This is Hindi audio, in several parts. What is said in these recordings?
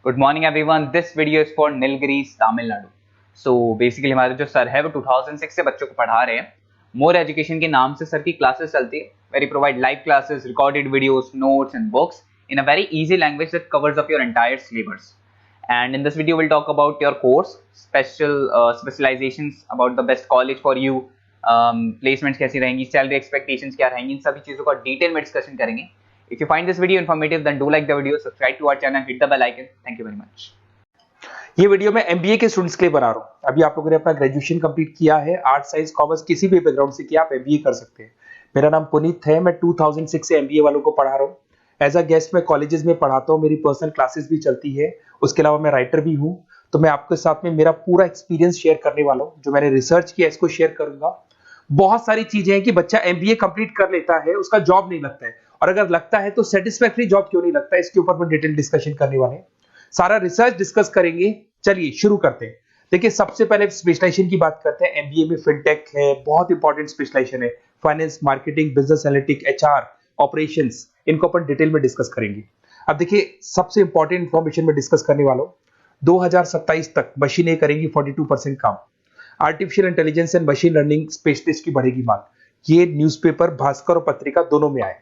Good morning everyone, this video is for Nilgiris Tamil Nadu. So basically हमारे जो सर है वो 2006 से बच्चों को पढ़ा रहे हैं। मोर एजुकेशन के नाम से सर की क्लासेस चलती है, very provide live classes, recorded videos, notes and books in a very easy language that covers up your entire syllabus. And in this video we'll talk about your course, specializations, about the best college for you, placements कैसी रहेंगी, salary expectations क्या रहेंगी, इन सभी चीज़ों का डिटेल में डिस्कशन करेंगे। If you find this video informative then do like the video, subscribe to our channel, hit the bell icon. Thank you very much. ये वीडियो मैं एमबीए के स्टूडेंट्स के लिए बना रहा हूँ। अभी आप लोगों ने अपना ग्रेजुएशन कंप्लीट किया है, आर्ट साइंस कॉमर्स किसी भी बैकग्राउंड से किया, आप एमबीए कर सकते हैं। मेरा नाम पुनीत है, मैं 2006 से एमबीए वालों को पढ़ा रहा हूँ। एज अ गेस्ट मैं कॉलेजेस में पढ़ाता हूँ, मेरी पर्सनल क्लासेस भी चलती है। उसके अलावा मैं राइटर भी हूँ। तो मैं आपके साथ में मेरा पूरा एक्सपीरियंस शेयर करने वाला हूँ, जो मैंने रिसर्च किया इसको शेयर करूंगा। बहुत सारी चीजें हैं कि बच्चा एमबीए कंप्लीट कर लेता है, उसका जॉब नहीं लगता है, और अगर लगता है तो सेटिस्फैक्टरी जॉब क्यों नहीं लगता है, इसके ऊपर मैं डिटेल डिस्कशन करने वाले हैं। सारा रिसर्च डिस्कस करेंगे। चलिए शुरू करते हैं। देखिए, सबसे पहले स्पेशलाइजेशन की बात करते हैं। एमबीए में फिनटेक है, बहुत इंपॉर्टेंट स्पेशलाइजेशन है। Finance, marketing, business analytic, HR, operations, इनको अपन डिटेल में डिस्कस करेंगे। अब देखिए, सबसे इंपॉर्टेंट इंफॉर्मेशन में डिस्कस करने वाला हूं। 2027 तक मशीनें करेंगी 42% काम। Artificial intelligence and machine learning specialist की बढ़ेगी मांग। ये न्यूज़पेपर, भास्कर और पत्रिका दोनों में आए।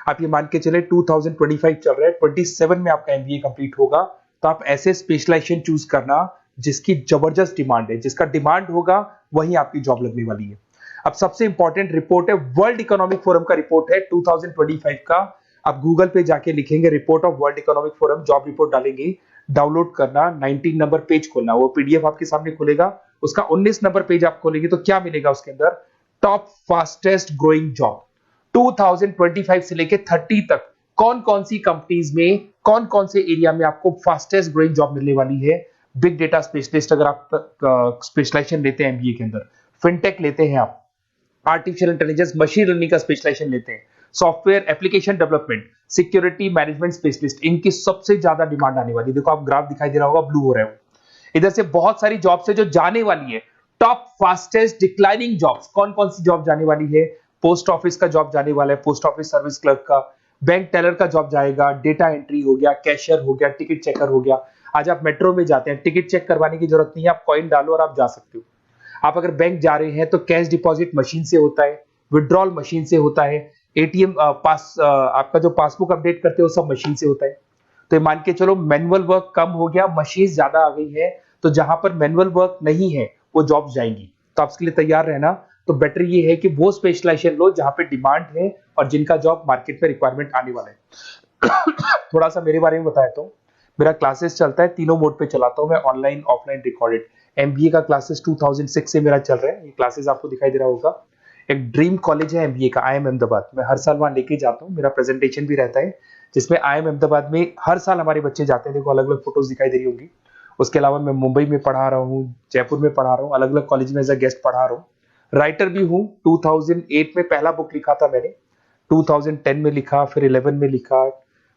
आप ये मान के चले 2025 चल रहा है, 27 में आपका एमबीए कंप्लीट होगा। तो आप ऐसे स्पेशलाइजेशन चूज करना जिसकी जबरदस्त डिमांड है, जिसका डिमांड होगा वही आपकी जॉब लगने वाली है। अब सबसे इंपॉर्टेंट रिपोर्ट है, वर्ल्ड इकोनॉमिक फोरम का रिपोर्ट है 2025 का। आप गूगल पे जाके लिखेंगे report of world economic forum, job report डालेंगे, डाउनलोड करना, 19 नंबर पेज खोलना, वो पीडीएफ आपके सामने खुलेगा। उसका 19 नंबर पेज आप खोलेंगे तो क्या मिलेगा उसके अंदर? टॉप फास्टेस्ट ग्रोइंग जॉब 2025 से लेके 30 तक कौन कौन सी कंपनीज में, कौन कौन से एरिया में आपको फास्टेस्ट ग्रोइंग जॉब मिलने वाली है। बिग डेटा स्पेशलिस्ट अगर आप स्पेशलाइजेशन लेते हैं एमबीए के अंदर, फिनटेक लेते हैं आप, आर्टिफिशियल इंटेलिजेंस मशीन लर्निंग का स्पेशलाइजेशन लेते हैं, software application development, security management specialist, इनकी सबसे ज्यादा डिमांड आने वाली है। देखो, आप ग्राफ दिखाई दे रहा होगा, ब्लू हो रहा है। इधर से बहुत सारी जॉब्स है जो जाने वाली है। टॉप फास्टेस्ट डिक्लाइनिंग जॉब्स, कौन कौन सी जॉब जाने वाली है? पोस्ट ऑफिस का जॉब जाने वाला है, पोस्ट ऑफिस सर्विस क्लर्क का, बैंक टेलर का जॉब जाएगा, डेटा एंट्री हो गया, कैशियर हो गया, टिकट चेकर हो गया। आज आप मेट्रो में जाते हैं, टिकट चेक करवाने की जरूरत नहीं है, आप कॉइन डालो और आप जा सकते हो। आप अगर बैंक जा रहे हैं तो कैश डिपॉजिट मशीन से होता है, विड्रॉल मशीन से होता है, एटीएम आपका जो पासबुक अपडेट करते हो सब मशीन से होता है। तो मान के चलो मैनुअल वर्क कम हो गया, मशीन ज्यादा आ गई है, तो जहां पर मैनुअल वर्क नहीं है वो जॉब जाएंगी। तो आप इसके लिए तैयार रहना। तो बेटर ये है कि वो स्पेशलाइजेशन लो जहां पे डिमांड है और जिनका जॉब मार्केट में रिक्वायरमेंट आने वाला है। थोड़ा सा मेरे बारे में बताया तो मेरा क्लासेस चलता है, तीनों मोड पे चलाता हूं मैं, ऑनलाइन, ऑफलाइन, रिकॉर्डेड। एमबीए का क्लासेस 2006 से मेरा चल रहा है। ये क्लासेस आपको दिखाई दे रहा होगा। एक ड्रीम कॉलेज है एमबीए का, आईएम अहमदाबाद। मैं हर साल वहां लेके जाता हूँ, मेरा प्रेजेंटेशन भी रहता है जिसमें आईएम अहमदाबाद में हर साल हमारे बच्चे जाते हैं। देखो, अलग अलग फोटोज दिखाई दे रही होंगी। उसके अलावा मैं मुंबई में पढ़ा रहा हूँ, जयपुर में पढ़ा रहा हूँ, अलग अलग कॉलेज में एज अ गेस्ट पढ़ा रहा हूँ। राइटर भी हूँ। 2008 में पहला बुक लिखा था मैंने, 2010 में लिखा, फिर 11 में लिखा।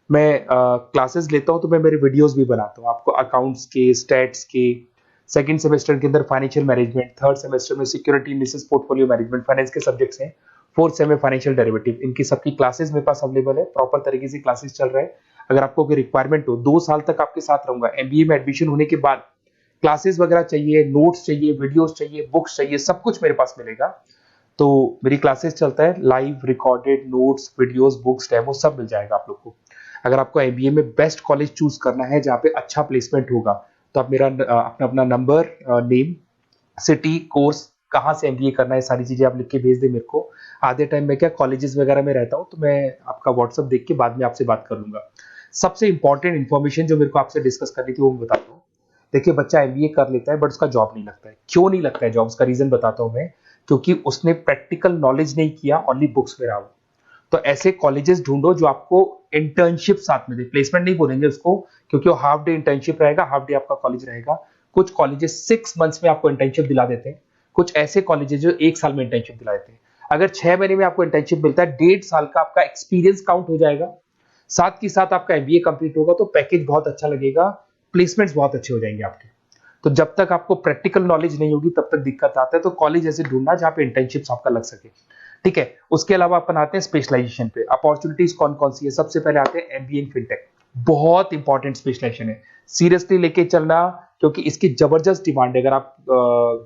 मैं क्लासेस लेता हूँ तो मैं मेरे वीडियोस भी बनाता हूँ आपको, अकाउंट्स के, स्टैट्स के। सेकंड सेमेस्टर के अंदर फाइनेंशियल मैनेजमेंट, थर्ड सेमेस्टर में security analysis, portfolio management, finance के सब्जेक्ट्स हैं। फोर्थ सेम में फाइनेंशियल डेरिवेटिव, इनकी सबकी क्लासेस मेरे पास अवेलेबल है, प्रॉपर तरीके से क्लासेस चल रहे हैं। अगर आपको कोई रिक्वायरमेंट हो, 2 साल तक आपके साथ रहूंगा। एमबीए में एडमिशन होने के बाद क्लासेस वगैरह चाहिए, नोट्स चाहिए, वीडियोस चाहिए, बुक्स चाहिए, सब कुछ मेरे पास मिलेगा। तो मेरी क्लासेस चलता है, live, recorded, notes, videos, books, demo सब मिल जाएगा आप लोग को। अगर आपको एमबीए में बेस्ट कॉलेज चूज करना है जहाँ पे अच्छा प्लेसमेंट होगा, तो आप मेरा अपना नंबर, नेम, सिटी, कोर्स, कहाँ से एमबीए करना है, सारी चीजें आप लिख के भेज दे मेरे को। आधे टाइम में क्या कॉलेजेस वगैरह में रहता हूँ, तो मैं आपका व्हाट्सअप देख के बाद में आपसे बात कर लूंगा। सबसे इंपॉर्टेंट इन्फॉर्मेशन जो मेरे को आपसे डिस्कस करनी थी वो मैं बताता हूँ। देखिए, बच्चा एमबीए कर लेता है बट उसका जॉब नहीं लगता है। क्यों नहीं लगता है जॉब? उसका रीजन बताता हूँ मैं। क्योंकि उसने प्रैक्टिकल नॉलेज नहीं किया, ओनली बुक्स में रहा। तो ऐसे कॉलेजेस ढूंढो जो आपको इंटर्नशिप साथ में दे। प्लेसमेंट नहीं बोलेंगे उसको, क्योंकि वो हाफ डे इंटर्नशिप रहेगा, हाफ डे आपका कॉलेज रहेगा। कुछ कॉलेजेस 6 मंथ्स में आपको इंटर्नशिप दिला देते हैं, कुछ ऐसे कॉलेजेस जो 1 साल में इंटर्नशिप दिला देते हैं। अगर 6 महीने में आपको इंटर्नशिप मिलता है, 1.5 साल का आपका एक्सपीरियंस काउंट हो जाएगा। साथ ही साथ आपका एमबीए कंप्लीट होगा तो पैकेज बहुत अच्छा लगेगा, प्लेसमेंट्स बहुत अच्छे हो जाएंगे आपके। तो जब तक आपको प्रैक्टिकल नॉलेज नहीं होगी तब तक दिक्कत आता है। तो कॉलेज ऐसे ढूंढना जहाँ पे इंटर्नशिप आपका लग सके, ठीक है। उसके अलावा अपन आते हैं स्पेशलाइजेशन पे। अपॉर्चुनिटीज कौन कौन सी है? सबसे पहले आते हैं एमबीए इन फिनटेक। बहुत इंपॉर्टेंट स्पेशलाइजेशन है, सीरियसली लेके चलना, क्योंकि इसकी जबरदस्त डिमांड है। अगर आप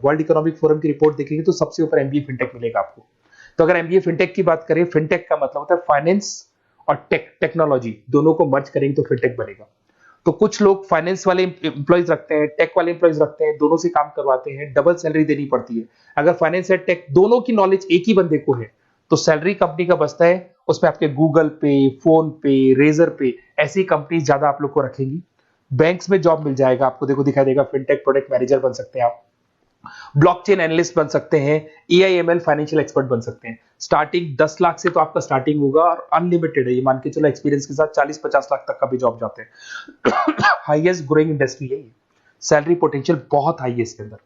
वर्ल्ड इकोनॉमिक फोरम की रिपोर्ट देखेंगे तो सबसे ऊपर एमबीए फिनटेक मिलेगा आपको। तो अगर एमबीए फिनटेक की बात करें, फिनटेक का मतलब होता है फाइनेंस और टेक्नोलॉजी, दोनों को मर्ज करेंगे तो फिनटेक बनेगा। तो कुछ लोग फाइनेंस वाले एम्प्लॉयज रखते हैं, टेक वाले एम्प्लॉयज रखते हैं, दोनों से काम करवाते हैं, डबल सैलरी देनी पड़ती है। अगर फाइनेंस और टेक दोनों की नॉलेज एक ही बंदे को है तो सैलरी कंपनी का बचता है, उसमें आपके गूगल पे, फोन पे, रेजर पे, ऐसी कंपनी ज्यादा आप लोग को रखेंगी। बैंक्स में जॉब मिल जाएगा आपको, देखो दिखाई देगा, फिनटेक प्रोडक्ट मैनेजर बन सकते हैं आप, ब्लॉकचेन एनालिस्ट बन सकते हैं, एआईएमएल फाइनेंशियल एक्सपर्ट बन सकते हैं। स्टार्टिंग 10 लाख से तो आपका स्टार्टिंग होगा और अनलिमिटेड है, ये मान के चलो एक्सपीरियंस के साथ 40-50 लाख तक का भी जॉब जाते हैं। हाईएस्ट ग्रोइंग इंडस्ट्री है ये, सैलरी पोटेंशियल बहुत हाई है इसके अंदर।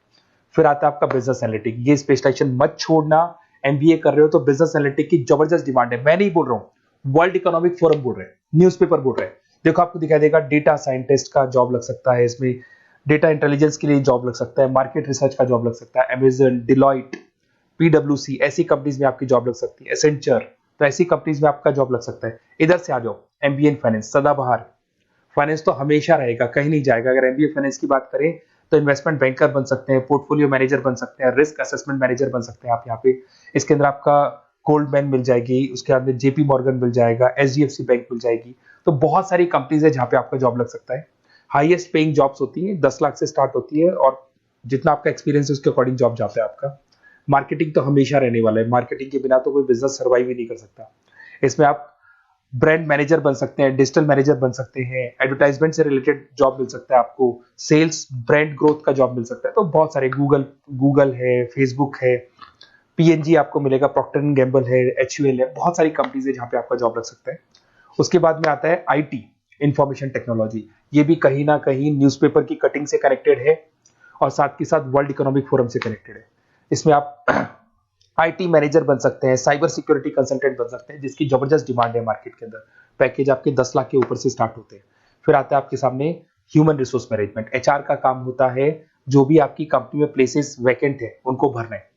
फिर आता है आपका बिजनेस एनालिटिक, ये स्पेशलाइजेशन मत छोड़ना। एमबीए कर रहे हो तो बिजनेस एनालिटिक की जबरदस्त डिमांड है। मैं नहीं बोल रहा हूं, वर्ल्ड इकोनॉमिक फोरम बोल रहे हैं, न्यूज़पेपर बोल रहे हैं। देखो आपको दिखाई देगा, डेटा साइंटिस्ट का जॉब लग सकता है इसमें, डेटा इंटेलिजेंस के लिए जॉब लग सकता है, मार्केट रिसर्च का जॉब लग सकता है, अमेजन, डिलॉइट, पीडब्ल्यूसी, ऐसी कंपनीज में आपकी जॉब लग सकती है, एसेंचर, तो ऐसी कंपनीज में आपका जॉब लग सकता है। इधर से आ जाओ, एमबीए इन फाइनेंस, सदाबहार, फाइनेंस तो हमेशा रहेगा, कहीं नहीं जाएगा। अगर एमबीए फाइनेंस की बात करें तो इन्वेस्टमेंट बैंकर बन सकते हैं, पोर्टफोलियो मैनेजर बन सकते हैं, रिस्क असेसमेंट मैनेजर बन सकते हैं आप यहाँ पे। इसके अंदर आपका गोल्डमैन मिल जाएगी, उसके बाद में जेपी मॉर्गन मिल जाएगा, एचडीएफसी बैंक मिल जाएगी। तो बहुत सारी कंपनीज है जहाँ पे आपका जॉब लग सकता है। हाईएस्ट पेइंग जॉब्स होती है, 10 लाख से स्टार्ट होती है, और जितना आपका एक्सपीरियंस है उसके अकॉर्डिंग जॉब जाता है आपका। मार्केटिंग तो हमेशा रहने वाला है, मार्केटिंग के बिना तो कोई बिजनेस सर्वाइव ही नहीं कर सकता। इसमें आप ब्रांड मैनेजर बन सकते हैं, डिजिटल मैनेजर बन सकते हैं, एडवर्टाइजमेंट से रिलेटेड जॉब मिल सकता है आपको, सेल्स ब्रांड ग्रोथ का जॉब मिल सकता है। तो बहुत सारे, गूगल है, फेसबुक है, पीएनजी आपको मिलेगा, प्रॉक्टर एंड गैम्बल है, एचयूएल है, बहुत सारी कंपनीज है जहाँ पे आपका जॉब लग सकता है। उसके बाद में आता है आईटी, इंफॉर्मेशन टेक्नोलॉजी, ये भी कहीं ना कहीं न्यूज़पेपर की कटिंग से कनेक्टेड है और साथ के साथ वर्ल्ड इकोनॉमिक फोरम से कनेक्टेड है। इसमें आप आईटी मैनेजर बन सकते हैं, साइबर सिक्योरिटी कंसल्टेंट बन सकते हैं, जिसकी जबरदस्त डिमांड है मार्केट के अंदर। पैकेज आपके 10 लाख के ऊपर से स्टार्ट होते हैं। फिर आता है आपके सामने ह्यूमन रिसोर्स मैनेजमेंट, एचआर का काम होता है, जो भी आपकी कंपनी में प्लेसेस वैकेंट है उनको भरना है,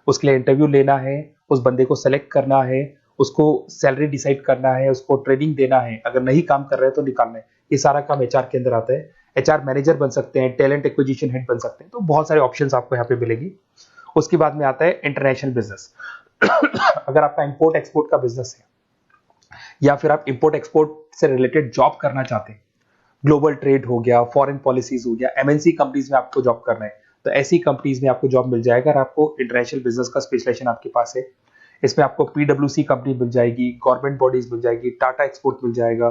उसके लिए इंटरव्यू लेना है, उस बंदे को सेलेक्ट करना है, उसको सैलरी डिसाइड करना है, उसको ट्रेनिंग देना है, अगर नहीं काम कर रहे हैं तो निकालना है। ये सारा काम एचआर के अंदर आता है। एचआर मैनेजर बन सकते हैं, टैलेंट एक्विजिशन हेड बन सकते हैं। तो बहुत सारे ऑप्शंस आपको यहाँ पे मिलेगी। उसके बाद में आता है इंटरनेशनल बिजनेस। अगर आपका इंपोर्ट एक्सपोर्ट का बिजनेस है या फिर आप इंपोर्ट एक्सपोर्ट से रिलेटेड जॉब करना चाहते हैं, ग्लोबल ट्रेड हो गया, फॉरेन पॉलिसीज हो गया, एमएनसी कंपनीज में आपको जॉब करना है, तो ऐसी कंपनीज में आपको जॉब मिल जाएगा। अगर आपको इंटरनेशनल बिजनेस का स्पेशलाइजेशन आपके पास है, इसमें आपको पीडब्ल्यूसी कंपनी मिल जाएगी, गवर्नमेंट बॉडीज मिल जाएगी, टाटा एक्सपोर्ट मिल जाएगा,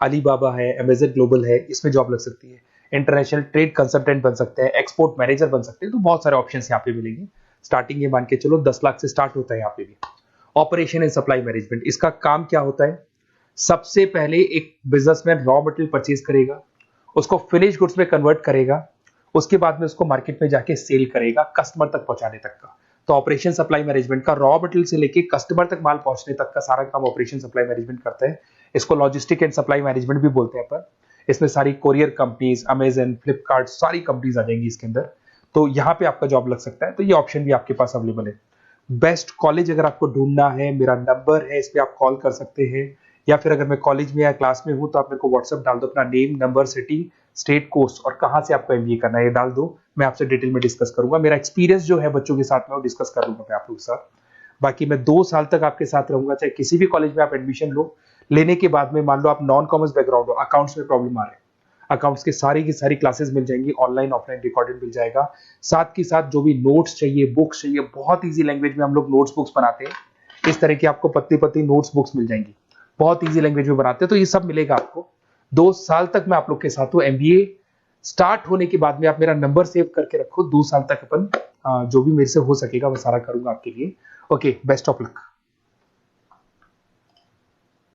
अलीबाबा है, अमेजन ग्लोबल है, इसमें जॉब लग सकती है। इंटरनेशनल ट्रेड कंसल्टेंट बन सकते हैं, एक्सपोर्ट मैनेजर बन सकते हैं। तो बहुत सारे ऑप्शन यहाँ पे मिलेंगे। स्टार्टिंग ये मान के चलो 10 लाख से स्टार्ट होता है यहाँ पे भी। ऑपरेशन एंड सप्लाई मैनेजमेंट, इसका काम क्या होता है? सबसे पहले एक बिजनेसमैन रॉ मटेरियल परचेज करेगा, उसको फिनिश गुड्स में कन्वर्ट करेगा, उसके बाद में उसको मार्केट में जाके सेल करेगा, कस्टमर तक पहुंचाने तक का। तो ऑपरेशन सप्लाई मैनेजमेंट का रॉ मटेरियल से लेके कस्टमर तक माल पहुंचने तक का सारा काम ऑपरेशन सप्लाई मैनेजमेंट करता है। इसको लॉजिस्टिक एंड सप्लाई मैनेजमेंट भी बोलते हैं अपन। इसमें सारी कोरियर कंपनीज, अमेजन, फ्लिपकार्ट, सारी कंपनीज आ जाएंगी इसके अंदर। तो यहाँ पे आपका जॉब लग सकता है। तो ये ऑप्शन भी आपके पास अवेलेबल है। बेस्ट कॉलेज अगर आपको ढूंढना है, मेरा नंबर है, इस पे आप कॉल कर सकते हैं, या फिर अगर मैं कॉलेज में या क्लास में हूं तो आप मेरे को व्हाट्सएप डाल दो, अपना name, number, city, state, course और कहां से आपको एमबीए करना है ये डाल दो। मैं आपसे डिटेल में डिस्कस करूंगा। मेरा एक्सपीरियंस जो है बच्चों के साथ में वो डिस्कस कर लूंगा मैं आप लोगों के साथ। बाकी मैं 2 साल तक आपके साथ रहूंगा, चाहे किसी भी कॉलेज में आप एडमिशन लो। लेने के बाद में मान लो आप नॉन कॉमर्स बैकग्राउंड हो, अकाउंट्स में प्रॉब्लम आ रहा है, अकाउंट्स की सारी क्लासेस मिल जाएंगी, ऑनलाइन ऑफलाइन रिकॉर्डेड मिल जाएगा। साथ के साथ जो भी नोट्स चाहिए, बुक्स चाहिए, बहुत ईजी लैंग्वेज में हम लोग नोट्स बुक्स बनाते हैं। इस तरह की आपको पतली पतली नोट्स बुक्स मिल जाएंगी, बहुत ईजी लैंग्वेज में बनाते हैं। तो ये सब मिलेगा आपको। 2 साल तक मैं आप लोग के साथ हूँ। एमबीए स्टार्ट होने के बाद में आप मेरा नंबर सेव करके रखो। 2 साल तक अपन जो भी मेरे से हो सकेगा वो सारा करूंगा आपके लिए। Okay, best of luck.